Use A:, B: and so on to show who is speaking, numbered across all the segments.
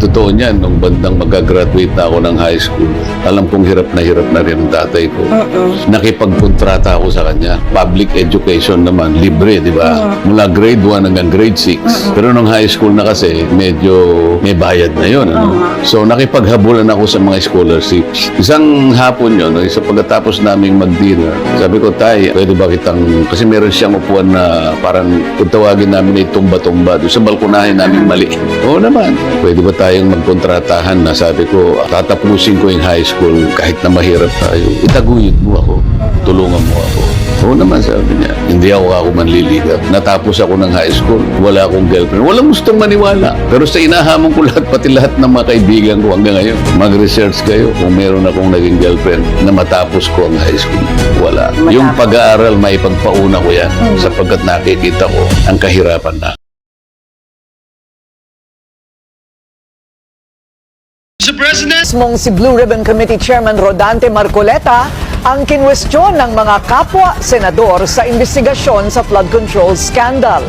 A: totoo niyan, nung bandang magka-graduate na ako ng high school, alam kong hirap na rin ang tatay ko. Nakipagkontrata ako sa kanya. Public education naman, libre, di ba? Mula grade 1 hanggang grade 6. Pero nung high school na kasi, medyo may bayad na yun. Ano? So, nakipaghabulan ako sa mga scholarships. Isang hapon yun, isa pagkatapos naming mag-dinner, sabi ko, Tay, pwede ba kitang, kasi meron siyang upuan na parang kung tawagin namin ay tumba-tumba doon sa balkonahin namin mali. Oo naman, pwede ba tayong magkontratahan na sabi ko, tatapusin ko yung high school kahit na mahirap tayo. Itaguyod mo ako, tulungan mo ako. Oo naman, sabi niya. Hindi ako manliligaw. Natapos ako ng high school, wala akong girlfriend. Walang gustong maniwala. Pero sa inahamon ko lahat, pati lahat ng mga kaibigan ko hanggang ngayon, mag-research kayo kung meron akong naging girlfriend na matapos ko ang high school. Wala. Yung pag-aaral, may pagpauna ko yan sapagkat nakikita ko ang kahirapan na.
B: Mismong si Blue Ribbon Committee Chairman Rodante Marcoleta ang kinwestiyon ng mga kapwa-senador sa investigasyon sa flood control scandal.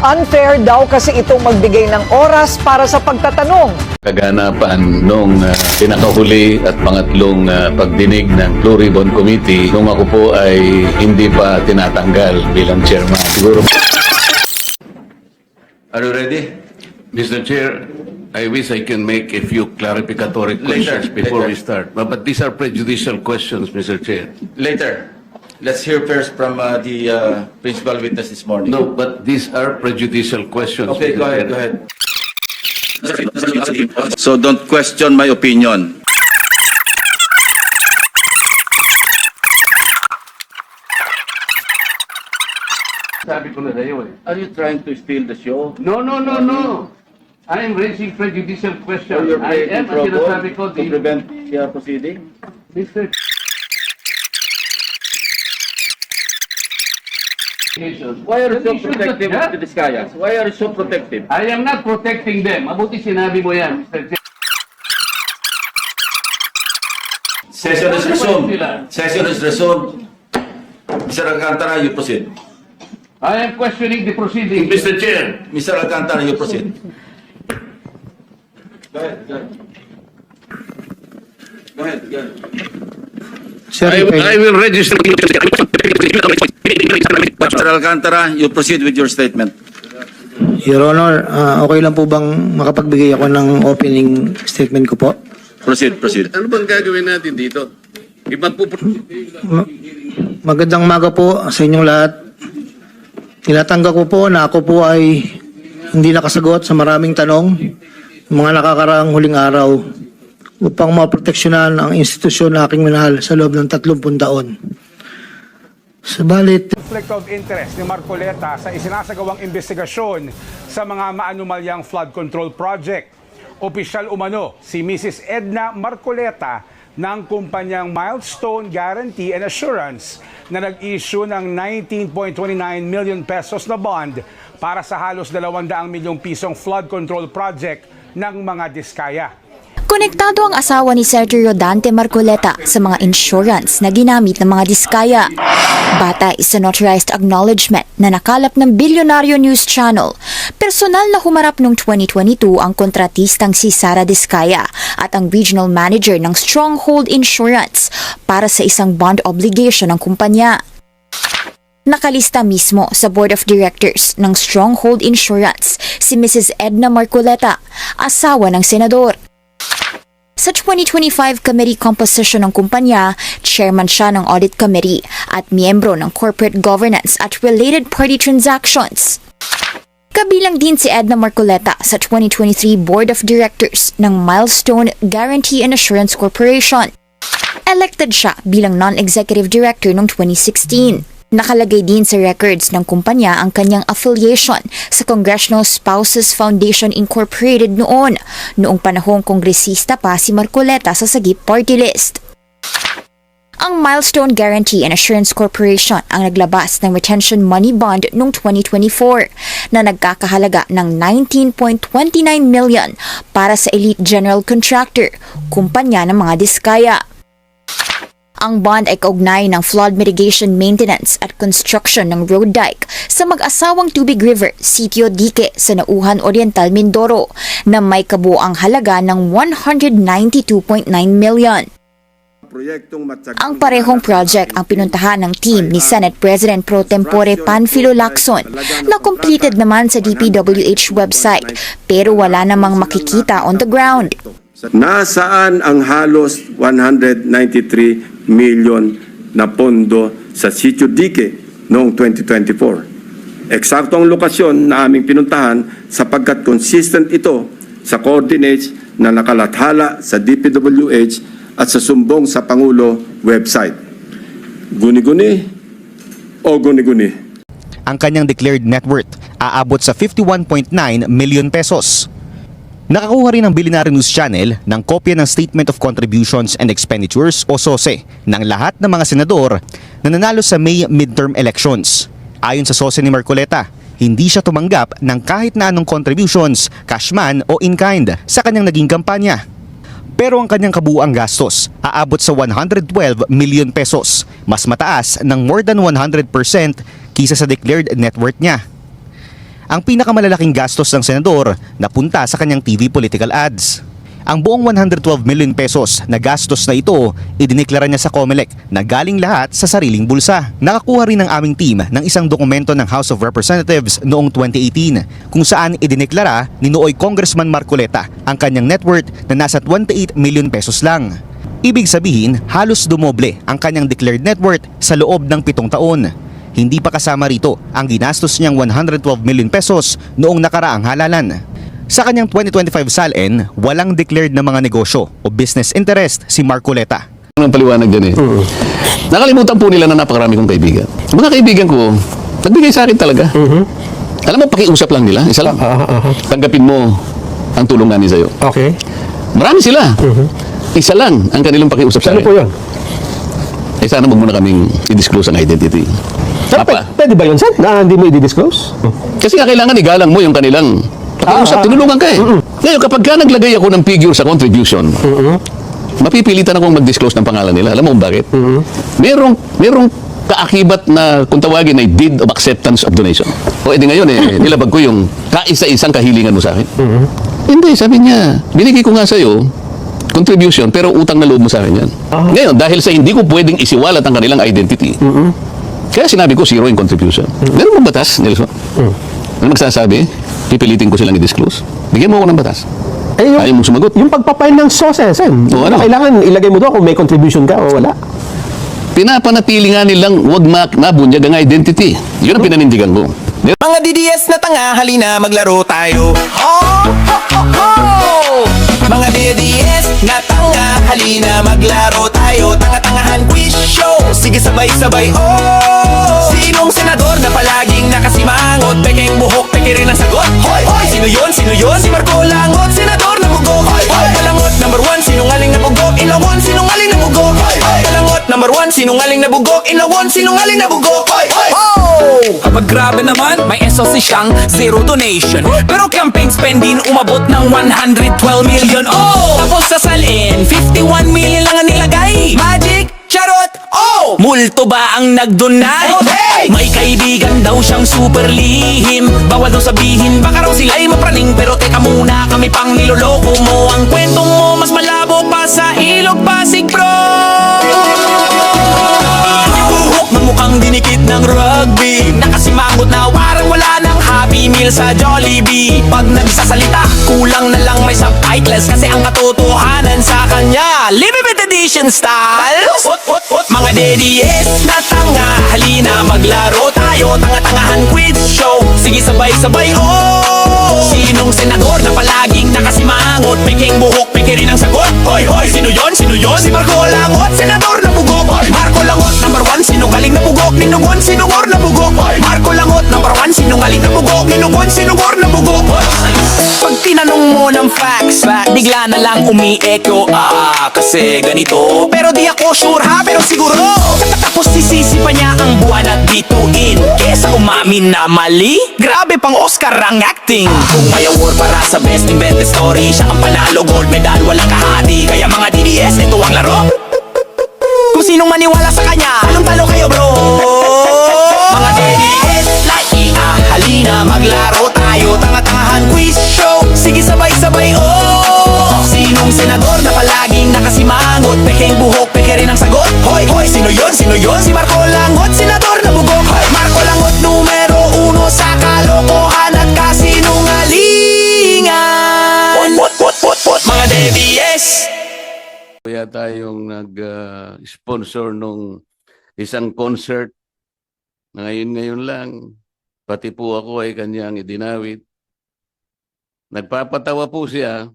B: Unfair daw kasi itong magbigay ng oras para sa pagtatanong.
A: Kaganapan nung pinakahuli at pangatlong pagdinig ng Blue Ribbon Committee nung ako po ay hindi pa tinatanggal bilang chairman. Siguro.
C: Are you ready?
A: Mr. Chair, I wish I can make a few clarificatory questions before we start. But these are prejudicial questions, Mr. Chair.
C: Later. Let's hear first from the principal witness this morning.
A: No, but these are prejudicial questions.
C: Okay,
A: Mr.
C: go ahead,
A: Chair.
C: go ahead. So don't question my opinion.
A: Sabi ko na sa'yo eh.
C: Are you trying to steal the show?
A: No. I am raising prejudicial
C: Or
A: questions.
C: you're
A: I
C: breaking
A: am, ang sinasabi ko,
C: protocol to prevent the proceeding?
A: Mr.
C: Why are you so
A: You should
C: protective
A: not-
C: of the Discayas? Why are you so protective?
A: I am not protecting them. Mabuti sinabi mo yan, Mr. Chair.
C: Session is resumed. Session is resumed. Mr. Alcantara, you proceed.
A: I am questioning the proceedings.
C: Mr. Chair. Mr. Alcantara, you proceed. Go ahead.
A: I will register.
C: Mr. Alcantara, you proceed with your statement.
D: Your Honor, okay lang po bang makapagbigay ako ng opening statement ko po?
C: Proceed.
A: Ano bang gagawin natin dito?
D: Magandang umaga po sa inyong lahat. Tinatanggap ko po na ako po ay hindi nakasagot sa maraming tanong ng mga nakakaraang huling araw upang maproteksyonan ang institusyon na aking minahal sa loob ng 30 taon. Subalit,
E: Conflict of interest ni Marcoleta sa isinasagawang investigasyon sa mga maanumalyang flood control project. Opisyal umano si Mrs. Edna Marcoleta ng kumpanyang Milestone Guarantee and Assurance na nag-issue ng 19.29 million pesos na bond para sa halos 200 milyong pisong flood control project ng mga Diskaya.
F: Konektado ang asawa ni Senator Rodante Marcoleta sa mga insurance na ginamit ng mga Diskaya. Batay sa notarized acknowledgement na nakalap ng Bilyonaryo News Channel, personal na humarap noong 2022 ang kontratistang si Sara Diskaya at ang regional manager ng Stronghold Insurance para sa isang bond obligation ng kumpanya. Nakalista mismo sa Board of Directors ng Stronghold Insurance si Mrs. Edna Marcoleta, asawa ng senador. Sa 2025 committee composition ng kumpanya, chairman siya ng audit committee at miyembro ng corporate governance at related party transactions. Kabilang din si Edna Marcoleta sa 2023 Board of Directors ng Milestone Guarantee and Assurance Corporation. Elected siya bilang non-executive director noong 2016. Nakalagay din sa records ng kumpanya ang kanyang affiliation sa Congressional Spouses Foundation Incorporated noong panahong kongresista pa si Marcoleta sa Sagip Party List. Ang Milestone Guarantee and Assurance Corporation ang naglabas ng retention money bond noong 2024 na nagkakahalaga ng 19.29 million para sa elite general contractor, kumpanya ng mga Diskaya. Ang bond ay kaugnay ng flood mitigation maintenance at construction ng road dike sa mag-asawang Tubig River, Sitio Dique sa Nauhan Oriental, Mindoro na may kabuang halaga ng 192.9 million. Ang parehong project ang pinuntahan ng team ni Senate President Pro Tempore Panfilo Lacson na completed naman sa DPWH website pero wala namang makikita on the ground.
G: Nasaan ang halos 193 million na pondo sa Sitio Dique noong 2024? Eksaktong lokasyon na aming pinuntahan sapagkat consistent ito sa coordinates na nakalathala sa DPWH at sa sumbong sa Pangulo website. Guni-guni o guni-guni?
H: Ang kanyang declared net worth aabot sa 51.9 million pesos. Nakakuha rin ng Billionaire News Channel ng kopya ng Statement of Contributions and Expenditures o SOSE ng lahat ng mga senador na nanalo sa May midterm elections. Ayon sa SOSE ni Marcoleta, hindi siya tumanggap ng kahit na anong contributions, cash man o in-kind sa kanyang naging kampanya. Pero ang kanyang kabuuang gastos aabot sa 112 million pesos, mas mataas ng more than 100% kisa sa declared net worth niya. Ang pinakamalalaking gastos ng senador napunta sa kanyang TV political ads. Ang buong 112 million pesos na gastos na ito, idineklara niya sa COMELEC na galing lahat sa sariling bulsa. Nakakuha rin ng aming team ng isang dokumento ng House of Representatives noong 2018 kung saan idineklara ni nooy Congressman Marcoleta ang kanyang net worth na nasa 28 million pesos lang. Ibig sabihin, halos dumoble ang kanyang declared net worth sa loob ng 7 taon. Hindi pa kasama rito ang ginastos niyang 112 million pesos noong nakaraang halalan. Sa kanyang 2025 SALN, walang declared na mga negosyo o business interest si Marcoleta.
A: Ang paliwanag dyan Nakalimutan po nila na napakarami kong kaibigan. Mga kaibigan ko, nagbigay sa akin talaga. Alam mo, pakiusap lang nila. Isa lang. Tanggapin mo ang tulong namin sa'yo.
I: Okay.
A: Marami sila. Isa lang ang kanilang pakiusap sa akin.
I: Ano po yun?
A: Sana wag mo na kaming i-disclose ang identity. Papa,
I: Pwede ba yun, Sen? Na hindi mo i-disclose?
A: kasi nga kailangan igalang mo yung kanilang pakiusap. Tinulungan ka Ngayon, kapag ka naglagay ako ng figure sa contribution, mapipilitan akong mag-disclose ng pangalan nila. Alam mo kung bakit? Merong kaakibat na kung tawagin ay deed of acceptance of donation. O edi ngayon nilabag ko yung kaisa-isang kahilingan mo sa akin. Hindi, sabi niya, binigay ko nga sa'yo contribution pero utang na loob mo sa akin yan. Ngayon, dahil sa hindi ko pwedeng isiwalat ang kanilang identity, kaya sinabi ko zero in contribution. Meron bang batas, Nelson? Ano magsasabi? Pipilitin ko silang i-disclose. Bigyan mo ako ng batas. Ayaw mong sumagot.
I: Yung pagpapail ng SOSE, Sen.
A: O, ano?
I: Kailangan ilagay mo doon kung may contribution ka o wala.
A: Pinapanatili nga nilang huwag mabunyag ang identity. Yun ang pinanindigan ko.
J: Mga DDS na tanga, halina maglaro tayo. Mga DDS na tanga, halina maglaro tayo. Tanga-tangahan quiz show, sige sabay-sabay, Sinong senador na palaging nakasimangot? Pekeng buhok, peke rin ang sagot. Hoy, hoy, sino yun? Sino yun? Si Marco Langot, senador na bugok. Hoy, hoy, Kalangot, number 1, sinungaling na bugok. Ilawon, sinungaling na bugok. Hoy, hoy, Kalangot, number 1, sinungaling na bugok. Ilawon, sinungaling na bugok. Hoy, hoy,
K: Kapag grabe naman, may SOC siyang zero donation. Pero campaign spending umabot ng 112 million. Tapos sa salin, 51 million lang ang nilagay. Magic, charot, multo ba ang nagdonate? May kaibigan daw siyang super lihim. Bawal daw sabihin, baka raw sila'y mapraning. Pero teka muna, kami pang niloloko mo. Ang kwento mo mas malabo pa sa Ilog Pasig, bro. Mukhang dinikit ng rugby. Nakasimangot na warang wala ng Happy Meal sa Jollibee. Pag nagsasalita, kulang na lang may subtitles. Kasi ang katotohanan sa kanya limited edition style. Mga DDS na tanga, halina maglaro tayo. Tanga-tangahan quiz show, sige sabay-sabay, Sinong senador na palaging nakasimangot? Peking buhok, peke rin ang sagot. Hoy, hoy, sino yon? Sino yon? Si Marco Langot, senador na bugok. Marco Langot, number 1, sinungaling na bugok. Ninugon, sinungor na bugok. Marco Langot, number 1, sinungaling na bugok. Ninugon, sinungor na bugok. Pag tinanong mo ng facts, bigla na lang umi-echo. Kasi ganito.
J: Pero di ako sure ha, pero siguro.
K: Tapos sisisi pa niya ang buwan at bituin kesa umamin na mali. Grabe pang Oscar ang acting.
J: Kung may award para sa best invented story, siya ang panalo, gold medal, walang kahati. Kaya mga DDS, ito ang laro.
K: Kung sinong maniwala sa kanya, talong-talo kayo bro. Mga DDS, halina maglaro tayo. Tanga-tangahan quiz show, sige sabay-sabay oh. Sinong senador na palaging nakasimangot? Pekeng buhok, peke rin ang sagot. Hoy, hoy, sino yon? Sino yon? Si Marco Langot, senador na bugok. Hoy, Marco Langot, numero 1 sa kalokohan at kasinungalingan. Mga DDS.
A: Kaya tayong nag-sponsor nung isang concert na ngayon lang, pati po ako ay kanyang idinawit. Nagpapatawa po siya.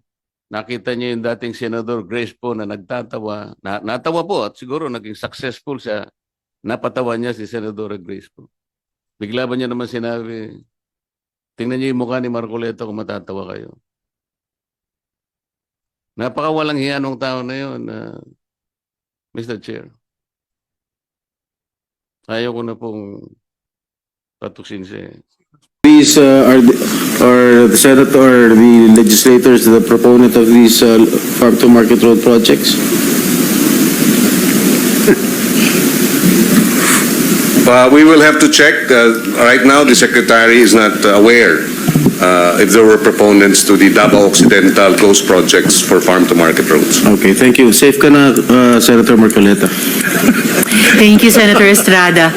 A: Nakita niya yung dating Senador Grace po na nagtatawa. Natawa po at siguro naging successful siya. Napatawa niya si Senador Grace po. Bigla ba niya naman sinabi, tingnan niyo yung mukha ni Marcoleta kung matatawa kayo. Napakawalang hiya ng tao na yun, Mr. Chair. Ayaw ko na pong patuksin siya.
L: These are the senator or the legislators the proponent of these farm to market road projects?
G: We will have to check. Right now, the secretary is not aware if there were proponents to the Davao Occidental Coast projects for farm-to-market roads.
L: Okay, thank you. Safe ka na, Senator Marcoleta.
M: Thank you, Senator Estrada.